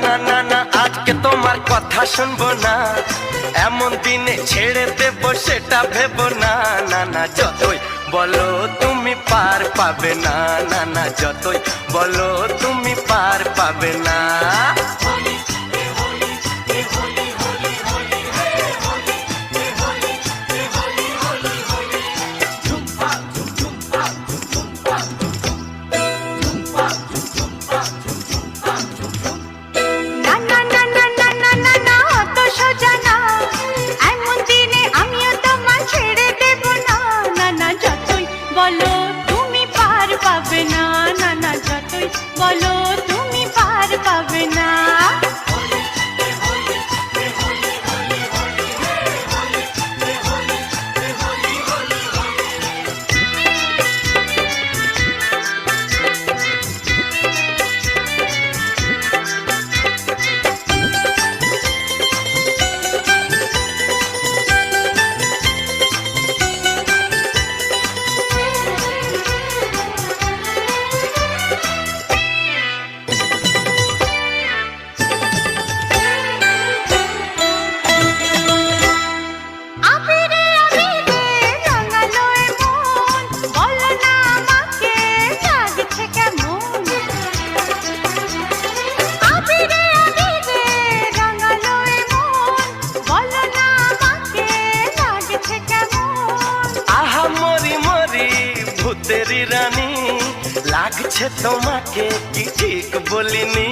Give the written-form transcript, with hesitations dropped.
না না না আজকে তোমার কথা শুনবো না, এমন দিনে ছেড়ে দেবো সেটা ভেবো না। না না যতই বলো তুমি পার পাবে না, না না যতই বলো তুমি পার পাবে না। বলো তুমি পার পাবে না, না না যতই বলো তুমি পার পাবে না। তেরি রানী লাগছে তোমাকে কি ঠিক বলিনি?